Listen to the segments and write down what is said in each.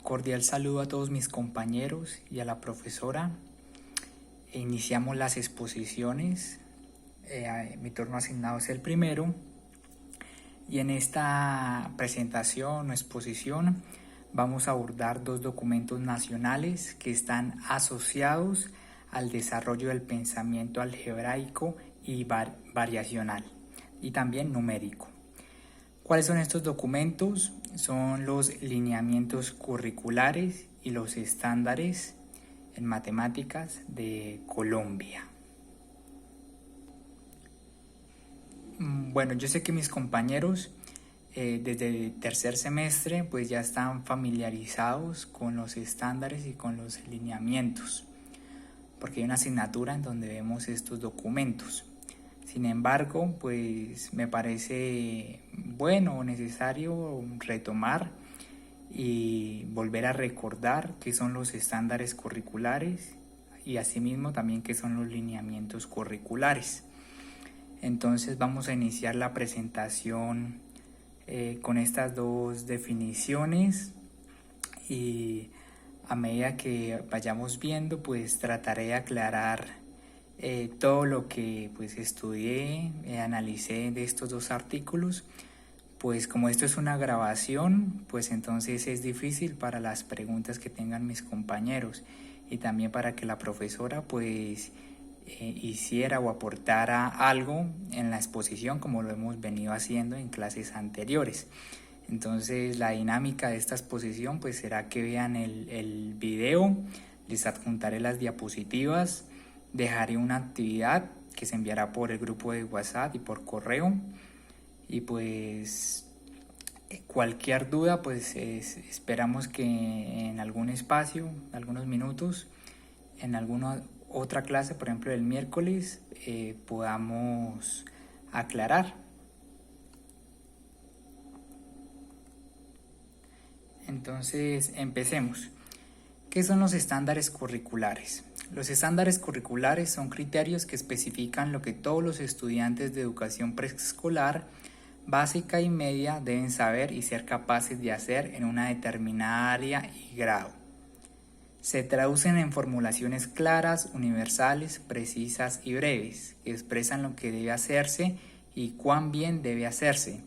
Cordial saludo a todos mis compañeros y a la profesora. Iniciamos las exposiciones. Mi turno asignado es el primero. Y en esta presentación o exposición vamos a abordar dos documentos nacionales que están asociados al desarrollo del pensamiento algebraico y variacional y también numérico. ¿Cuáles son estos documentos? Son los lineamientos curriculares y los estándares en matemáticas de Colombia. Bueno, yo sé que mis compañeros desde el tercer semestre pues ya están familiarizados con los estándares y con los lineamientos, porque hay una asignatura en donde vemos estos documentos. Sin embargo, pues me parece bueno o necesario retomar y volver a recordar qué son los estándares curriculares y asimismo también qué son los lineamientos curriculares. Entonces vamos a iniciar la presentación con estas dos definiciones y a medida que vayamos viendo pues trataré de aclarar todo lo que pues estudié, analicé de estos dos artículos. Pues como esto es una grabación, pues entonces es difícil para las preguntas que tengan mis compañeros y también para que la profesora pues hiciera o aportara algo en la exposición como lo hemos venido haciendo en clases anteriores. Entonces la dinámica de esta exposición pues será que vean el video, les adjuntaré las diapositivas, dejaré una actividad que se enviará por el grupo de WhatsApp y por correo. Y pues cualquier duda pues esperamos que en algún espacio, algunos minutos, en alguna otra clase, por ejemplo el miércoles, podamos aclarar. Entonces empecemos. ¿Qué son los estándares curriculares? Los estándares curriculares son criterios que especifican lo que todos los estudiantes de educación preescolar básica y media deben saber y ser capaces de hacer en una determinada área y grado. Se traducen en formulaciones claras, universales, precisas y breves, que expresan lo que debe hacerse y cuán bien debe hacerse.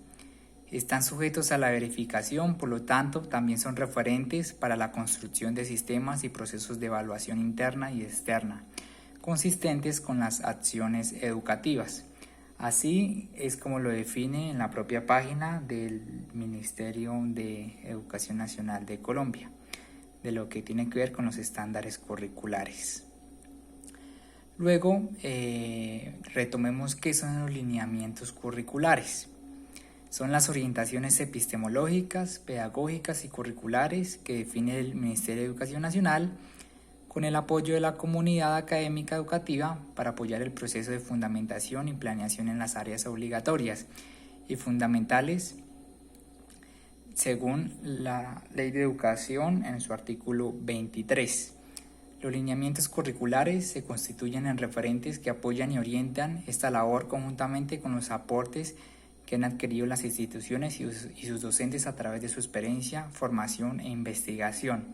Están sujetos a la verificación, por lo tanto, también son referentes para la construcción de sistemas y procesos de evaluación interna y externa, consistentes con las acciones educativas. Así es como lo define en la propia página del Ministerio de Educación Nacional de Colombia, de lo que tiene que ver con los estándares curriculares. Luego, retomemos qué son los lineamientos curriculares. Son las orientaciones epistemológicas, pedagógicas y curriculares que define el Ministerio de Educación Nacional con el apoyo de la comunidad académica educativa para apoyar el proceso de fundamentación y planeación en las áreas obligatorias y fundamentales según la Ley de Educación en su artículo 23. Los lineamientos curriculares se constituyen en referentes que apoyan y orientan esta labor conjuntamente con los aportes que han adquirido las instituciones y sus docentes a través de su experiencia, formación e investigación.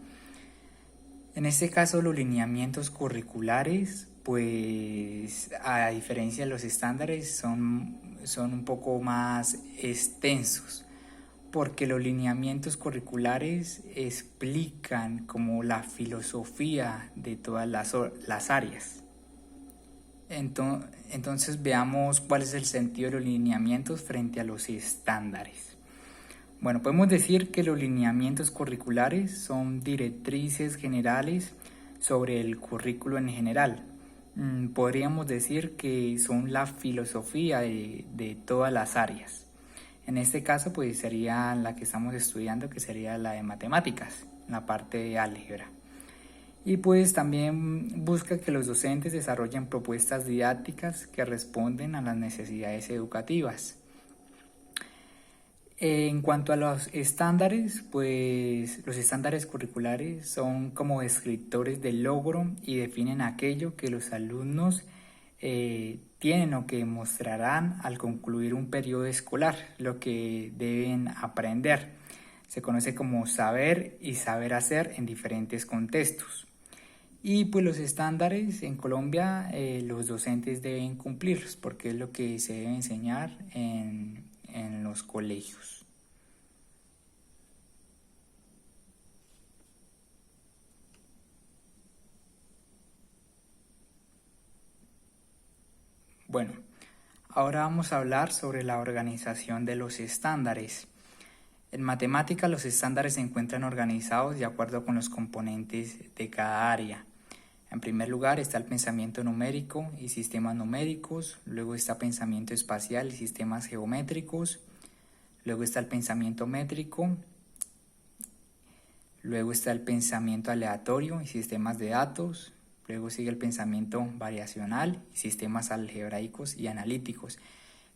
En este caso, los lineamientos curriculares, pues a diferencia de los estándares, son un poco más extensos, porque los lineamientos curriculares explican como la filosofía de todas las áreas. Entonces veamos cuál es el sentido de los lineamientos frente a los estándares. Bueno, podemos decir que los lineamientos curriculares son directrices generales sobre el currículo en general. Podríamos decir que son la filosofía de todas las áreas. En este caso, pues sería la que estamos estudiando, que sería la de matemáticas, la parte de álgebra. Y pues también busca que los docentes desarrollen propuestas didácticas que responden a las necesidades educativas. En cuanto a los estándares, pues los estándares curriculares son como descriptores del logro y definen aquello que los alumnos tienen o que mostrarán al concluir un periodo escolar, lo que deben aprender. Se conoce como saber y saber hacer en diferentes contextos. Y pues los estándares en Colombia los docentes deben cumplirlos porque es lo que se debe enseñar en los colegios. Bueno, ahora vamos a hablar sobre la organización de los estándares. En matemática los estándares se encuentran organizados de acuerdo con los componentes de cada área. En primer lugar está el pensamiento numérico y sistemas numéricos, luego está pensamiento espacial y sistemas geométricos, luego está el pensamiento métrico, luego está el pensamiento aleatorio y sistemas de datos, luego sigue el pensamiento variacional y sistemas algebraicos y analíticos,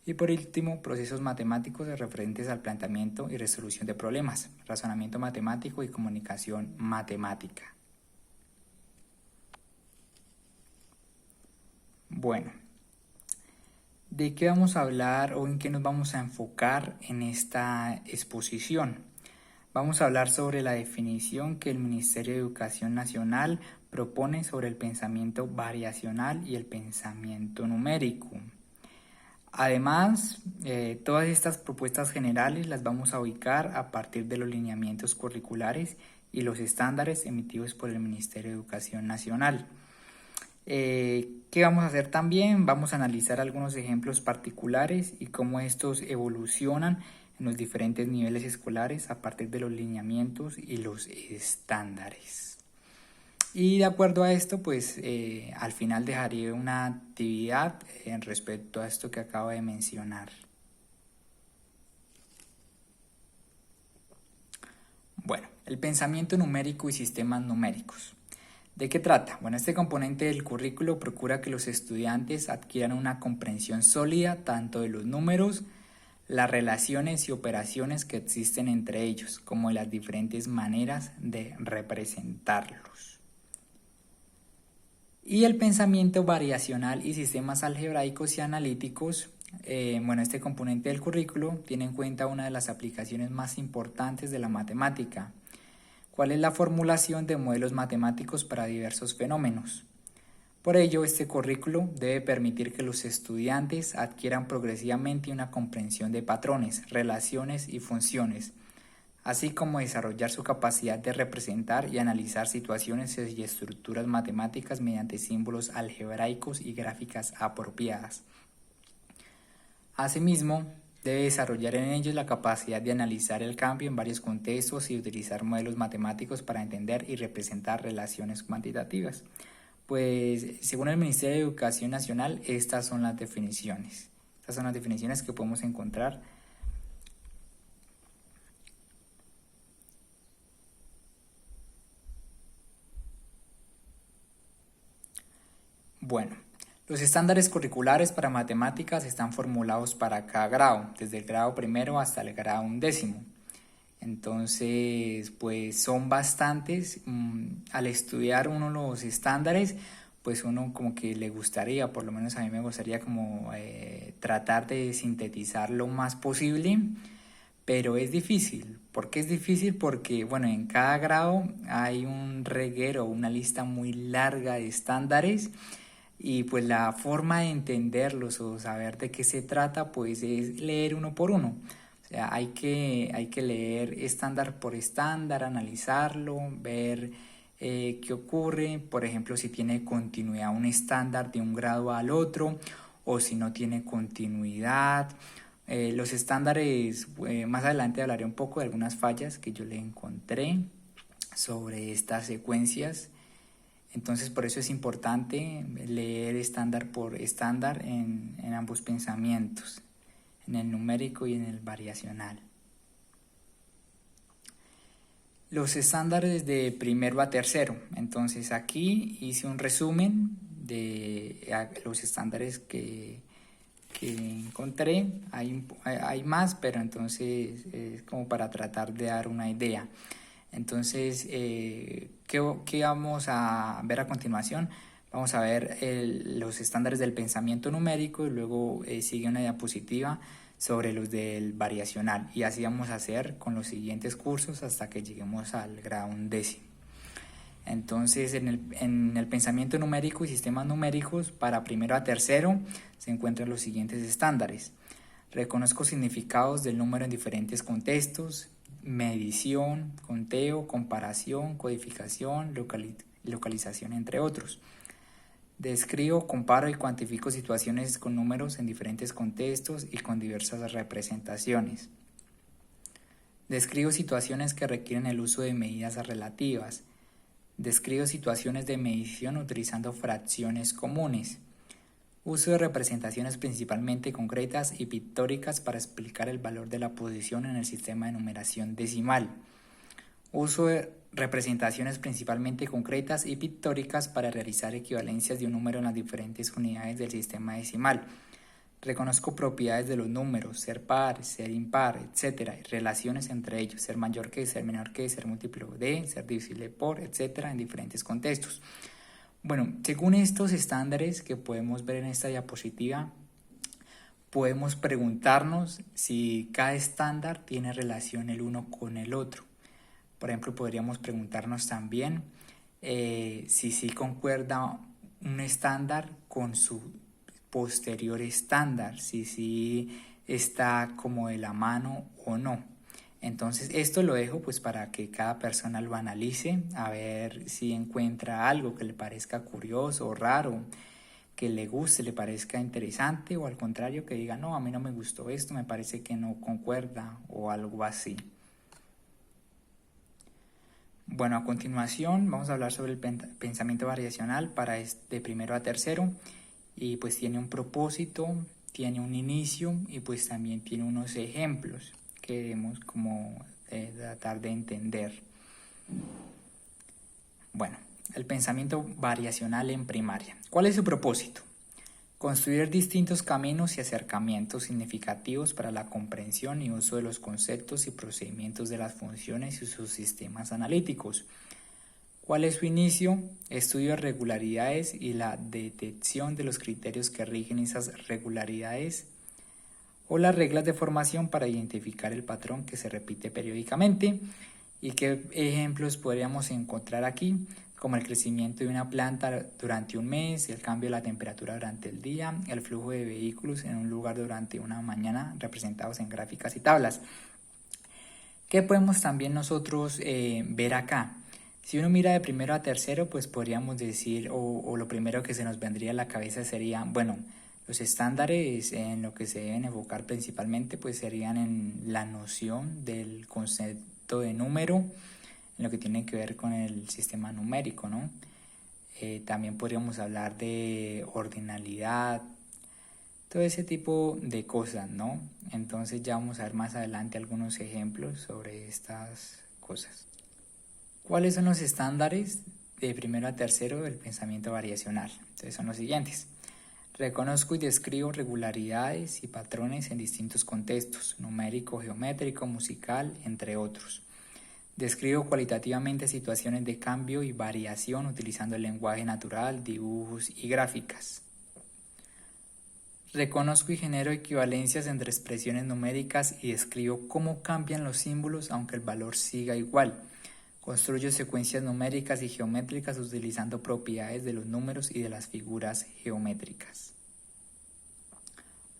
y por último procesos matemáticos referentes al planteamiento y resolución de problemas, razonamiento matemático y comunicación matemática. Bueno, ¿de qué vamos a hablar o en qué nos vamos a enfocar en esta exposición? Vamos a hablar sobre la definición que el Ministerio de Educación Nacional propone sobre el pensamiento variacional y el pensamiento numérico. Además, todas estas propuestas generales las vamos a ubicar a partir de los lineamientos curriculares y los estándares emitidos por el Ministerio de Educación Nacional. ¿Qué vamos a hacer también? Vamos a analizar algunos ejemplos particulares y cómo estos evolucionan en los diferentes niveles escolares a partir de los lineamientos y los estándares. Y de acuerdo a esto, pues al final dejaré una actividad en respecto a esto que acabo de mencionar. Bueno, el pensamiento numérico y sistemas numéricos. ¿De qué trata? Bueno, este componente del currículo procura que los estudiantes adquieran una comprensión sólida tanto de los números, las relaciones y operaciones que existen entre ellos, como de las diferentes maneras de representarlos. Y el pensamiento variacional y sistemas algebraicos y analíticos, bueno, este componente del currículo tiene en cuenta una de las aplicaciones más importantes de la matemática. ¿Cuál es la formulación de modelos matemáticos para diversos fenómenos? Por ello, este currículo debe permitir que los estudiantes adquieran progresivamente una comprensión de patrones, relaciones y funciones, así como desarrollar su capacidad de representar y analizar situaciones y estructuras matemáticas mediante símbolos algebraicos y gráficas apropiadas. Asimismo, debe desarrollar en ellos la capacidad de analizar el cambio en varios contextos y utilizar modelos matemáticos para entender y representar relaciones cuantitativas. Pues, según el Ministerio de Educación Nacional, estas son las definiciones. Estas son las definiciones que podemos encontrar. Bueno, los estándares curriculares para matemáticas están formulados para cada grado, desde el grado primero hasta el grado 11º. Entonces, pues son bastantes. Al estudiar uno los estándares, pues uno como que le gustaría, por lo menos a mí me gustaría como tratar de sintetizar lo más posible, pero es difícil. ¿Por qué es difícil? Porque, bueno, en cada grado hay un reguero, una lista muy larga de estándares y pues la forma de entenderlos o saber de qué se trata, pues es leer uno por uno. O sea, hay que leer estándar por estándar, analizarlo, ver qué ocurre, por ejemplo, si tiene continuidad un estándar de un grado al otro o si no tiene continuidad. Los estándares, más adelante hablaré un poco de algunas fallas que yo le encontré sobre estas secuencias. Entonces, por eso es importante leer estándar por estándar en ambos pensamientos, en el numérico y en el variacional. Los estándares de primero a tercero. Entonces, aquí hice un resumen de los estándares que encontré. Hay más, pero entonces es como para tratar de dar una idea. Entonces, ¿qué vamos a ver a continuación? Vamos a ver los estándares del pensamiento numérico y luego sigue una diapositiva sobre los del variacional, y así vamos a hacer con los siguientes cursos hasta que lleguemos al grado 11º. Entonces, en el pensamiento numérico y sistemas numéricos, para primero a tercero, se encuentran los siguientes estándares. Reconozco significados del número en diferentes contextos: medición, conteo, comparación, codificación, localización, entre otros. Describo, comparo y cuantifico situaciones con números en diferentes contextos y con diversas representaciones. Describo situaciones que requieren el uso de medidas relativas. Describo situaciones de medición utilizando fracciones comunes. Uso de representaciones principalmente concretas y pictóricas para explicar el valor de la posición en el sistema de numeración decimal. Uso de representaciones principalmente concretas y pictóricas para realizar equivalencias de un número en las diferentes unidades del sistema decimal. Reconozco propiedades de los números: ser par, ser impar, etc. Relaciones entre ellos: ser mayor que, ser menor que, ser múltiplo de, ser divisible por, etc. en diferentes contextos. Bueno, según estos estándares que podemos ver en esta diapositiva, podemos preguntarnos si cada estándar tiene relación el uno con el otro. Por ejemplo, podríamos preguntarnos también si sí concuerda un estándar con su posterior estándar, si sí está como de la mano o no. Entonces esto lo dejo pues para que cada persona lo analice, a ver si encuentra algo que le parezca curioso o raro, que le guste, le parezca interesante, o al contrario que diga: no, a mí no me gustó esto, me parece que no concuerda, o algo así. Bueno, a continuación vamos a hablar sobre el pensamiento variacional de primero a tercero, y pues tiene un propósito, tiene un inicio y pues también tiene unos ejemplos que debemos como tratar de entender. Bueno, el pensamiento variacional en primaria. ¿Cuál es su propósito? Construir distintos caminos y acercamientos significativos para la comprensión y uso de los conceptos y procedimientos de las funciones y sus sistemas analíticos. ¿Cuál es su inicio? Estudio de regularidades y la detección de los criterios que rigen esas regularidades, o las reglas de formación para identificar el patrón que se repite periódicamente. ¿Y qué ejemplos podríamos encontrar aquí? Como el crecimiento de una planta durante un mes, el cambio de la temperatura durante el día, el flujo de vehículos en un lugar durante una mañana, representados en gráficas y tablas. ¿Qué podemos también nosotros ver acá? Si uno mira de primero a tercero, pues podríamos decir, o lo primero que se nos vendría a la cabeza sería, bueno, los estándares en lo que se deben enfocar principalmente pues serían en la noción del concepto de número, en lo que tiene que ver con el sistema numérico, ¿no? También podríamos hablar de ordinalidad, todo ese tipo de cosas, ¿no? Entonces ya vamos a ver más adelante algunos ejemplos sobre estas cosas. ¿Cuáles son los estándares de primero a tercero del pensamiento variacional? Entonces son los siguientes. Reconozco y describo regularidades y patrones en distintos contextos: numérico, geométrico, musical, entre otros. Describo cualitativamente situaciones de cambio y variación utilizando el lenguaje natural, dibujos y gráficas. Reconozco y genero equivalencias entre expresiones numéricas y describo cómo cambian los símbolos aunque el valor siga igual. Construyo secuencias numéricas y geométricas utilizando propiedades de los números y de las figuras geométricas.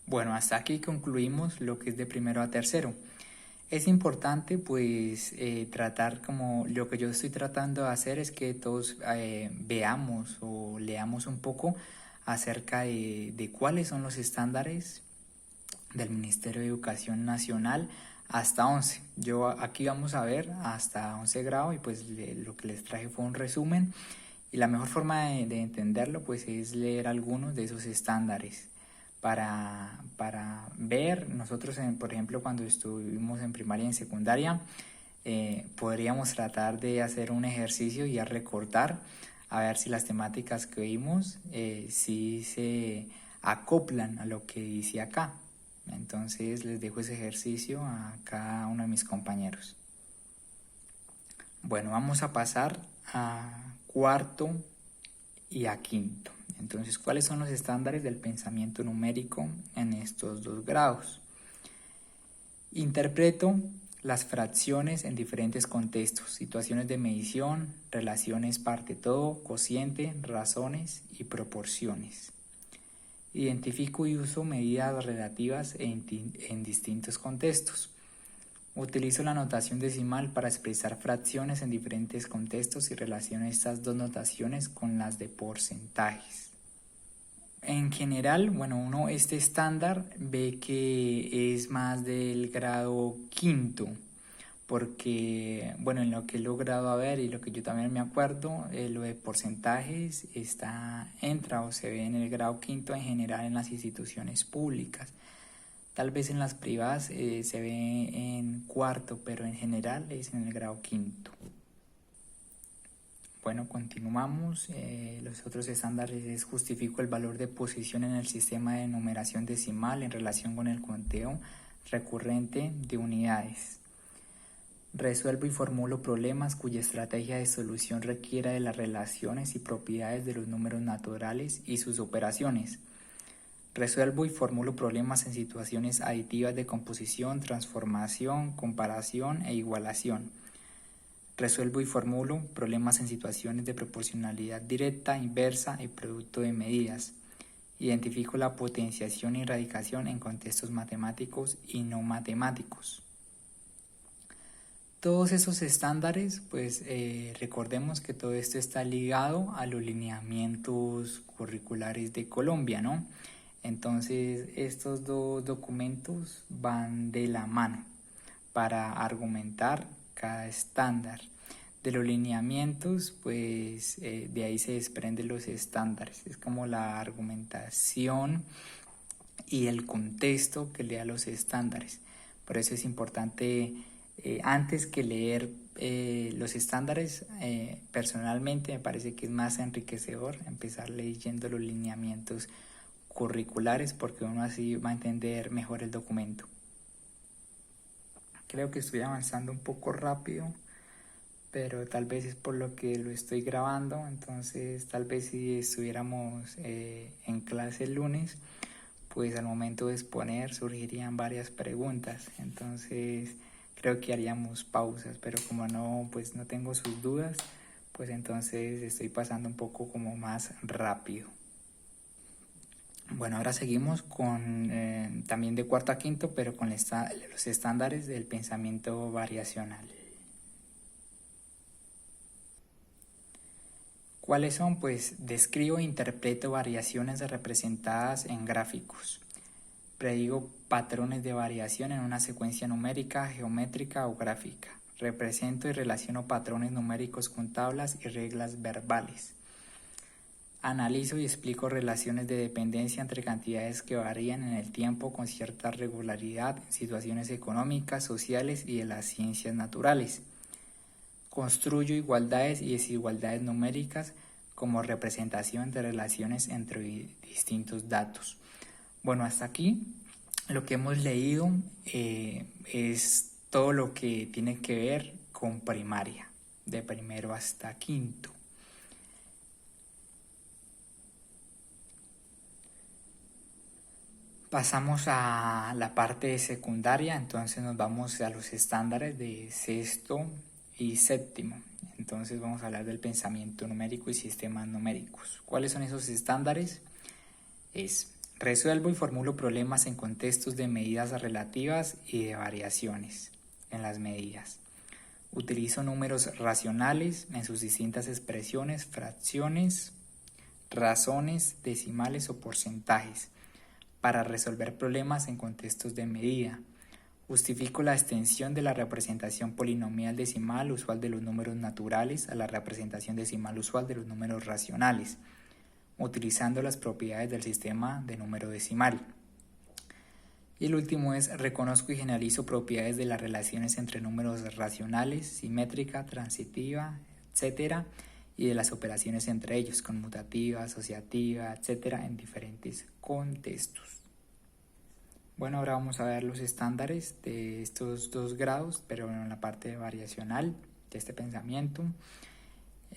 Bueno, hasta aquí concluimos lo que es de primero a tercero. Es importante pues tratar, como lo que yo estoy tratando de hacer es que todos veamos o leamos un poco acerca de cuáles son los estándares del Ministerio de Educación Nacional hasta 11. Yo aquí vamos a ver hasta 11 grado y pues lo que les traje fue un resumen, y la mejor forma de entenderlo pues es leer algunos de esos estándares para ver. Nosotros, por ejemplo, cuando estuvimos en primaria y en secundaria, podríamos tratar de hacer un ejercicio y a recortar a ver si las temáticas que vimos si se acoplan a lo que dice acá. Entonces les dejo ese ejercicio a cada uno de mis compañeros. Bueno, vamos a pasar a cuarto y a quinto. Entonces, ¿cuáles son los estándares del pensamiento numérico en estos dos grados? Interpreto las fracciones en diferentes contextos, situaciones de medición, relaciones parte-todo, cociente, razones y proporciones. Identifico y uso medidas relativas en distintos contextos. Utilizo la notación decimal para expresar fracciones en diferentes contextos y relaciono estas dos notaciones con las de porcentajes. En general, bueno, este estándar ve que es más del grado quinto, porque, bueno, en lo que he logrado ver y lo que yo también me acuerdo, lo de porcentajes entra o se ve en el grado quinto en general en las instituciones públicas. Tal vez en las privadas se ve en cuarto, pero en general es en el grado quinto. Bueno, continuamos. Los otros estándares es justifico el valor de posición en el sistema de numeración decimal en relación con el conteo recurrente de unidades. Resuelvo y formulo problemas cuya estrategia de solución requiera de las relaciones y propiedades de los números naturales y sus operaciones. Resuelvo y formulo problemas en situaciones aditivas de composición, transformación, comparación e igualación. Resuelvo y formulo problemas en situaciones de proporcionalidad directa, inversa y producto de medidas. Identifico la potenciación y radicación en contextos matemáticos y no matemáticos. Todos esos estándares, pues recordemos que todo esto está ligado a los lineamientos curriculares de Colombia, ¿no? Entonces, estos dos documentos van de la mano para argumentar cada estándar. De los lineamientos, pues de ahí se desprenden los estándares. Es como la argumentación y el contexto que le da los estándares. Por eso es importante, antes que leer los estándares, personalmente me parece que es más enriquecedor empezar leyendo los lineamientos curriculares, porque uno así va a entender mejor el documento. Creo que estoy avanzando un poco rápido, pero tal vez es por lo que lo estoy grabando. Entonces tal vez si estuviéramos en clase el lunes, pues al momento de exponer surgirían varias preguntas. Entonces creo que haríamos pausas, pero como no, pues no tengo sus dudas, pues entonces estoy pasando un poco como más rápido. Bueno, ahora seguimos con también de cuarto a quinto, pero con los estándares del pensamiento variacional. ¿Cuáles son? Pues describo e interpreto variaciones representadas en gráficos. Predigo patrones de variación en una secuencia numérica, geométrica o gráfica. Represento y relaciono patrones numéricos con tablas y reglas verbales. Analizo y explico relaciones de dependencia entre cantidades que varían en el tiempo con cierta regularidad en situaciones económicas, sociales y de las ciencias naturales. Construyo igualdades y desigualdades numéricas como representación de relaciones entre distintos datos. Bueno, hasta aquí lo que hemos leído es todo lo que tiene que ver con primaria, de primero hasta quinto. Pasamos a la parte de secundaria, entonces nos vamos a los estándares de sexto y séptimo. Entonces vamos a hablar del pensamiento numérico y sistemas numéricos. ¿Cuáles son esos estándares? Resuelvo y formulo problemas en contextos de medidas relativas y de variaciones en las medidas. Utilizo números racionales en sus distintas expresiones, fracciones, razones, decimales o porcentajes para resolver problemas en contextos de medida. Justifico la extensión de la representación polinomial decimal usual de los números naturales a la representación decimal usual de los números racionales, utilizando las propiedades del sistema de número decimal. Y el último es reconozco y generalizo propiedades de las relaciones entre números racionales, simétrica, transitiva, etc., y de las operaciones entre ellos, conmutativa, asociativa, etc., en diferentes contextos. Bueno, ahora vamos a ver los estándares de estos dos grados, pero en la parte variacional de este pensamiento.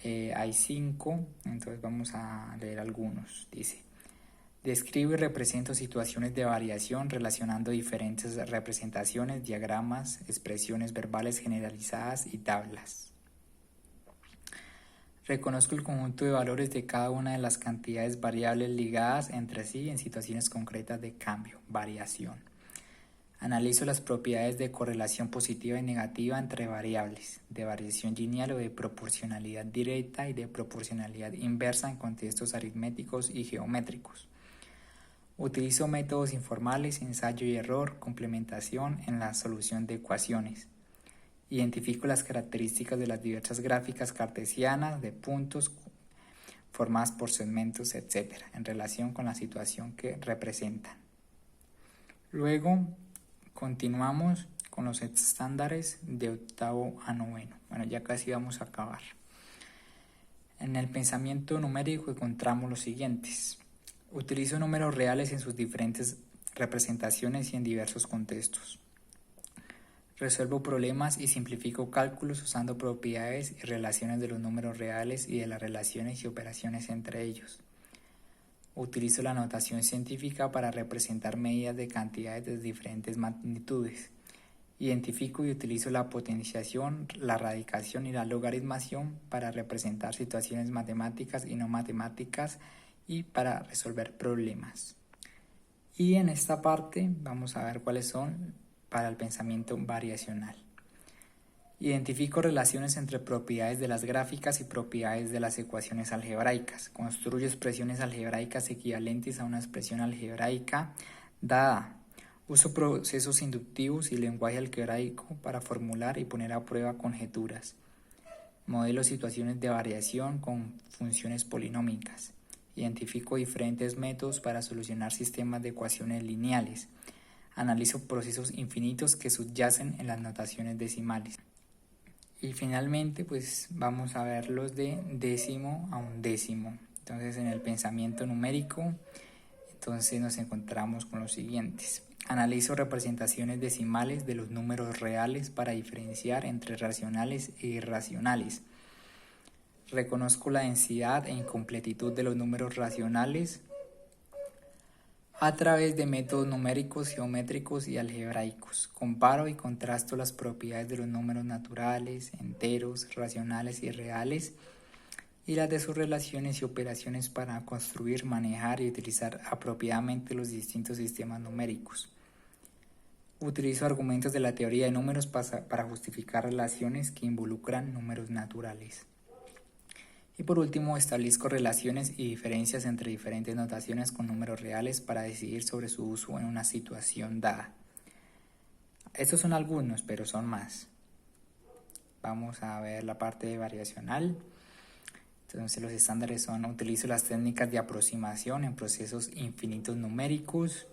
Hay 5, entonces vamos a leer algunos. Dice, Describo y represento situaciones de variación relacionando diferentes representaciones, diagramas, expresiones verbales generalizadas y tablas. Reconozco el conjunto de valores de cada una de las cantidades variables ligadas entre sí en situaciones concretas de cambio, variación. Analizo las propiedades de correlación positiva y negativa entre variables, de variación lineal o de proporcionalidad directa y de proporcionalidad inversa en contextos aritméticos y geométricos. Utilizo métodos informales, ensayo y error, complementación en la solución de ecuaciones. Identifico las características de las diversas gráficas cartesianas de puntos formadas por segmentos, etc., en relación con la situación que representan. Luego continuamos con los estándares de octavo a noveno. Bueno, ya casi vamos a acabar. En el pensamiento numérico encontramos los siguientes. Utilizo números reales en sus diferentes representaciones y en diversos contextos. Resuelvo problemas y simplifico cálculos usando propiedades y relaciones de los números reales y de las relaciones y operaciones entre ellos. Utilizo la notación científica para representar medidas de cantidades de diferentes magnitudes. Identifico y utilizo la potenciación, la radicación y la logaritmación para representar situaciones matemáticas y no matemáticas y para resolver problemas. Y en esta parte vamos a ver cuáles son para el pensamiento variacional. Identifico relaciones entre propiedades de las gráficas y propiedades de las ecuaciones algebraicas. Construyo expresiones algebraicas equivalentes a una expresión algebraica dada. Uso procesos inductivos y lenguaje algebraico para formular y poner a prueba conjeturas. Modelo situaciones de variación con funciones polinómicas. Identifico diferentes métodos para solucionar sistemas de ecuaciones lineales. Analizo procesos infinitos que subyacen en las notaciones decimales. Y finalmente, pues vamos a ver los de décimo a undécimo. Entonces, en el pensamiento numérico, entonces nos encontramos con los siguientes. Analizo representaciones decimales de los números reales para diferenciar entre racionales e irracionales. Reconozco la densidad e incompletitud de los números racionales a través de métodos numéricos, geométricos y algebraicos. Comparo y contrasto las propiedades de los números naturales, enteros, racionales y reales y las de sus relaciones y operaciones para construir, manejar y utilizar apropiadamente los distintos sistemas numéricos. Utilizo argumentos de la teoría de números para justificar relaciones que involucran números naturales. Y por último, establezco relaciones y diferencias entre diferentes notaciones con números reales para decidir sobre su uso en una situación dada. Estos son algunos, pero son más. Vamos a ver la parte variacional. Entonces los estándares son: utilizo las técnicas de aproximación en procesos infinitos numéricos.